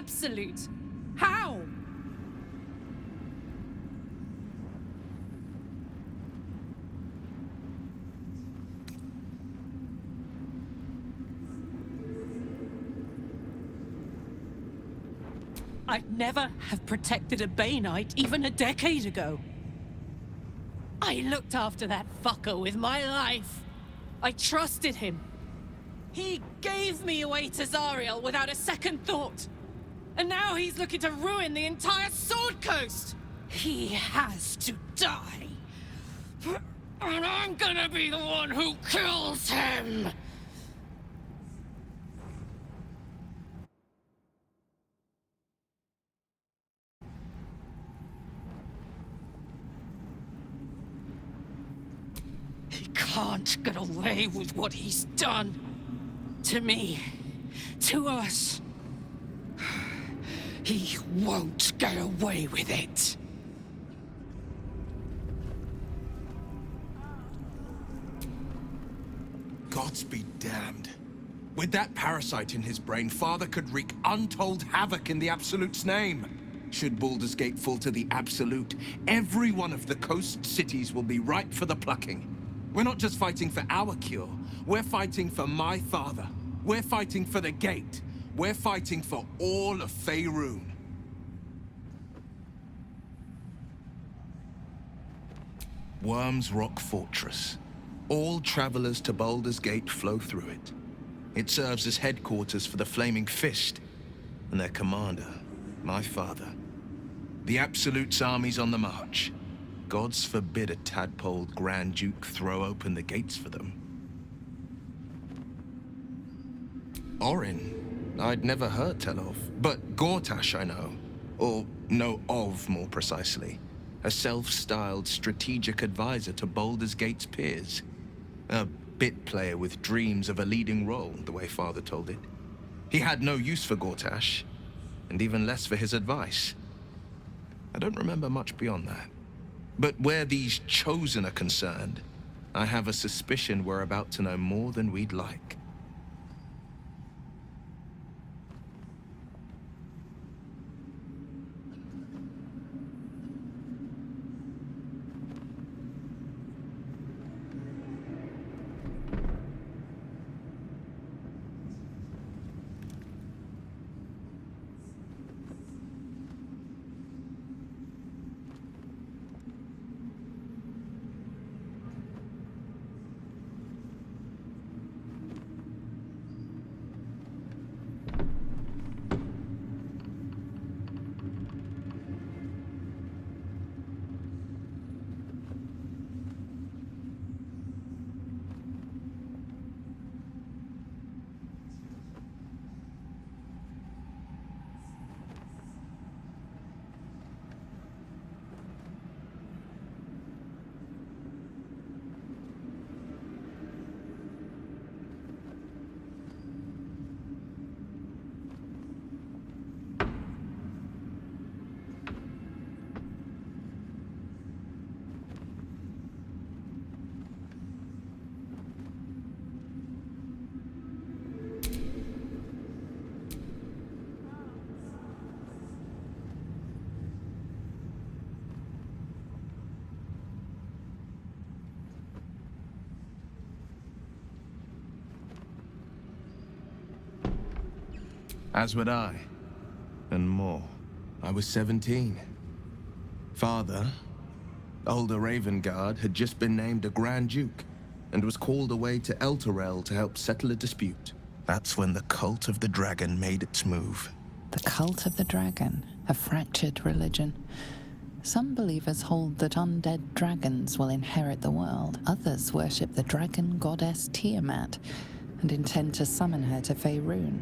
Absolute. How? I'd never have protected a Bay Knight even a decade ago. I looked after that fucker with my life. I trusted him. He gave me away to Zariel without a second thought. And now he's looking to ruin the entire Sword Coast! He has to die. And I'm gonna be the one who kills him! He can't get away with what he's done. To me. To us. He won't get away with it. Gods be damned. With that parasite in his brain, Father could wreak untold havoc in the Absolute's name. Should Baldur's Gate fall to the Absolute, every one of the coast cities will be ripe for the plucking. We're not just fighting for our cure, we're fighting for my father. We're fighting for the Gate. We're fighting for all of Faerun. Worm's Rock Fortress. All travelers to Baldur's Gate flow through it. It serves as headquarters for the Flaming Fist, and their commander, my father. The Absolute's army's on the march. Gods forbid a tadpole Grand Duke throw open the gates for them. Orin, I'd never heard tell of, but Gortash I know. Or know of, more precisely. A self-styled strategic advisor to Baldur's Gate's peers. A bit player with dreams of a leading role, the way Father told it. He had no use for Gortash, and even less for his advice. I don't remember much beyond that. But where these Chosen are concerned, I have a suspicion we're about to know more than we'd like. As would I, and more. I was 17. Father, older Ravengard, had just been named a Grand Duke, and was called away to Elturel to help settle a dispute. That's when the Cult of the Dragon made its move. The Cult of the Dragon, a fractured religion. Some believers hold that undead dragons will inherit the world. Others worship the dragon goddess Tiamat, and intend to summon her to Faerun.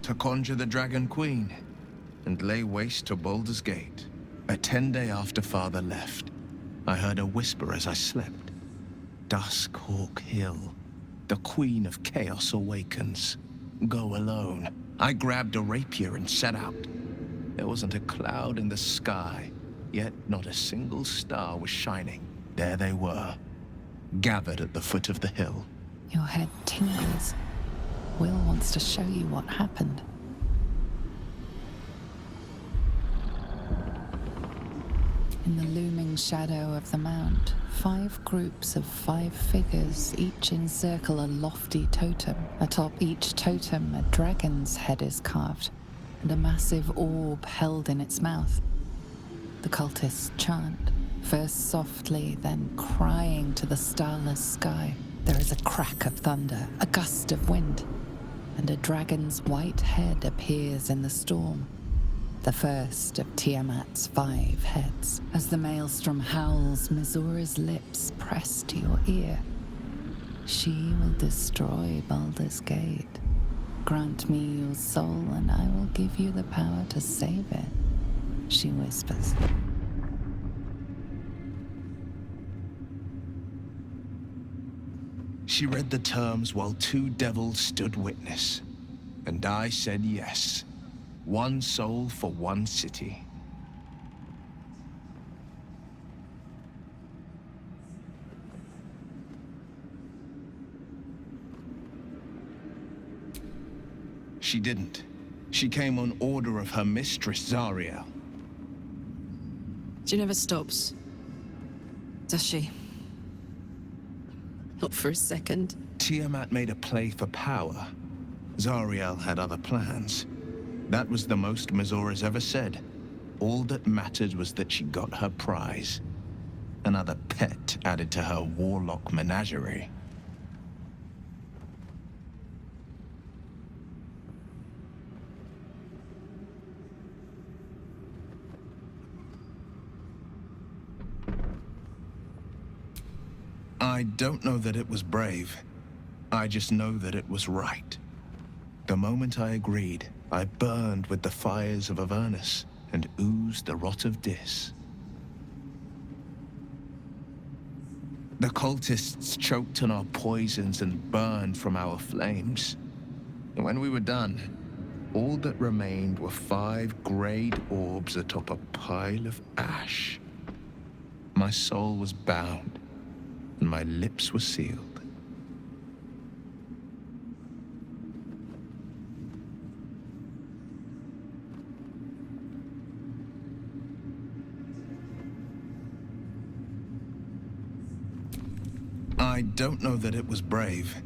to conjure the Dragon Queen and lay waste to Baldur's Gate. A 10-day after Father left, I heard a whisper as I slept. Duskhawk Hill. The Queen of Chaos awakens. Go alone. I grabbed a rapier and set out. There wasn't a cloud in the sky, yet not a single star was shining. There they were, gathered at the foot of the hill. Your head tingles. Will wants to show you what happened. In the looming shadow of the mount, 5 groups of 5 figures each encircle a lofty totem. Atop each totem, a dragon's head is carved, and a massive orb held in its mouth. The cultists chant, first softly, then crying to the starless sky. There is a crack of thunder, a gust of wind, and a dragon's white head appears in the storm. The first of Tiamat's 5 heads. As the maelstrom howls, Missoura's lips press to your ear. She will destroy Baldur's Gate. Grant me your soul, and I will give you the power to save it, she whispers. She read the terms while 2 devils stood witness, and I said yes. 1 soul for 1 city. She didn't. She came on order of her mistress, Zariel. She never stops, does she? Not for a second. Tiamat made a play for power. Zariel had other plans. That was the most Missoura's ever said. All that mattered was that she got her prize. Another pet added to her warlock menagerie. I don't know that it was brave. I just know that it was right. The moment I agreed, I burned with the fires of Avernus and oozed the rot of Dis. The cultists choked on our poisons and burned from our flames. And when we were done, all that remained were 5 grayed orbs atop a pile of ash. My soul was bound, and my lips were sealed. I don't know that it was brave.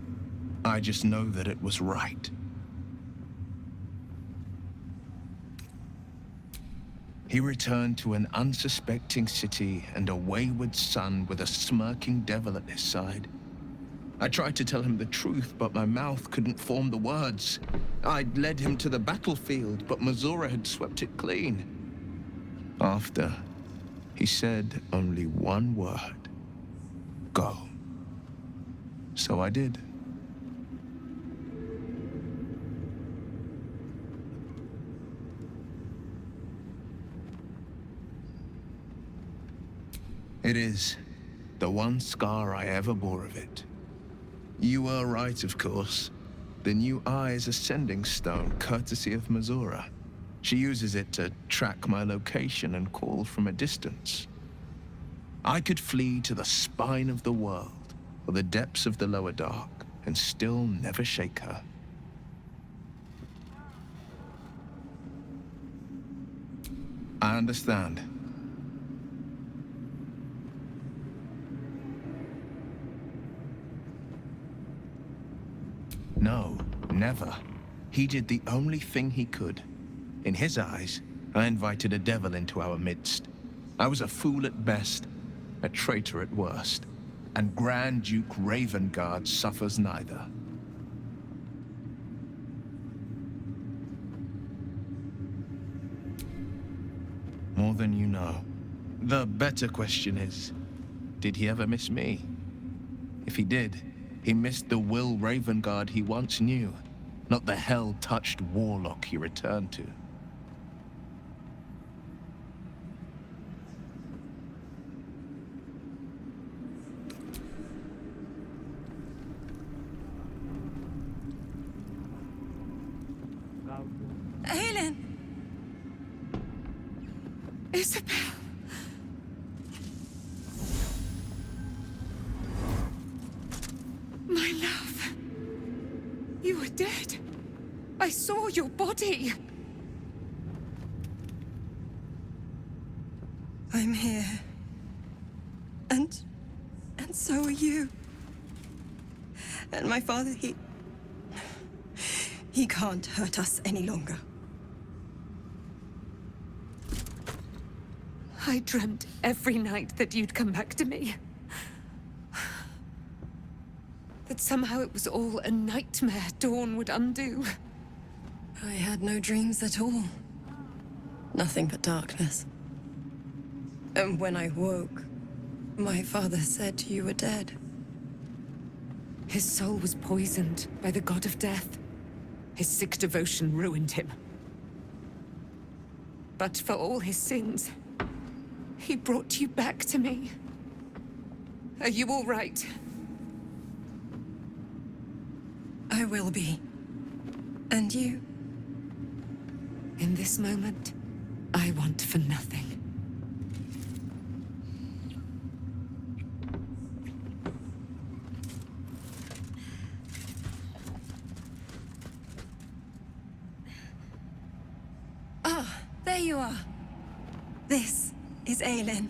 I just know that it was right. He returned to an unsuspecting city and a wayward son with a smirking devil at his side. I tried to tell him the truth, but my mouth couldn't form the words. I'd led him to the battlefield, but Missoura had swept it clean. After, he said only one word. Go. So I did. It is the one scar I ever bore of it. You were right, of course. The new eye is a sending stone, courtesy of Missoura. She uses it to track my location and call from a distance. I could flee to the spine of the world, or the depths of the lower dark, and still never shake her. I understand. No, never. He did the only thing he could. In his eyes, I invited a devil into our midst. I was a fool at best, a traitor at worst, and Grand Duke Ravengard suffers neither. More than you know. The better question is, did he ever miss me? If he did, he missed the Will Ravengard he once knew, not the hell-touched warlock he returned to. Aylin! Isobel! My love. You were dead. I saw your body. I'm here. And so are you. And my father, he can't hurt us any longer. I dreamt every night that you'd come back to me. That somehow it was all a nightmare Dawn would undo. I had no dreams at all. Nothing but darkness. And when I woke, my father said you were dead. His soul was poisoned by the god of death. His sick devotion ruined him. But for all his sins, he brought you back to me. Are you all right? I will be. And you? In this moment, I want for nothing. Ah, there you are. This is Aylin.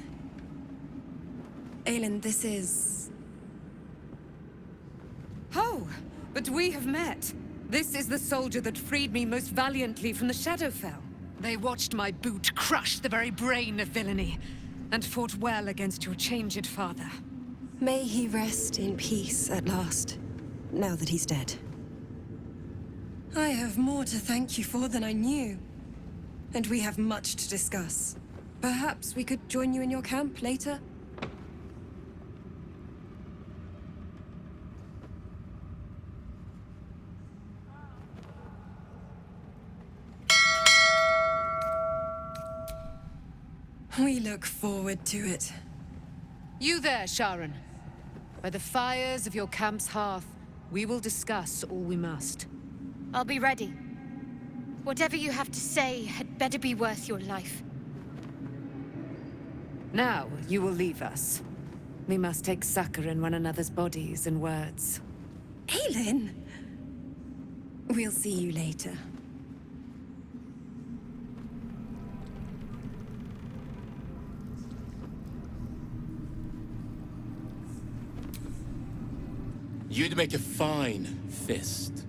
Aylin, this is... Oh, but we have met. This is the soldier that freed me most valiantly from the Shadowfell. They watched my boot crush the very brain of villainy, and fought well against your changed father. May he rest in peace at last, now that he's dead. I have more to thank you for than I knew. And we have much to discuss. Perhaps we could join you in your camp later? We look forward to it. You there, Sharon. By the fires of your camp's hearth, we will discuss all we must. I'll be ready. Whatever you have to say had better be worth your life. Now, you will leave us. We must take succor in one another's bodies and words. Aylin! We'll see you later. You'd make a fine fist.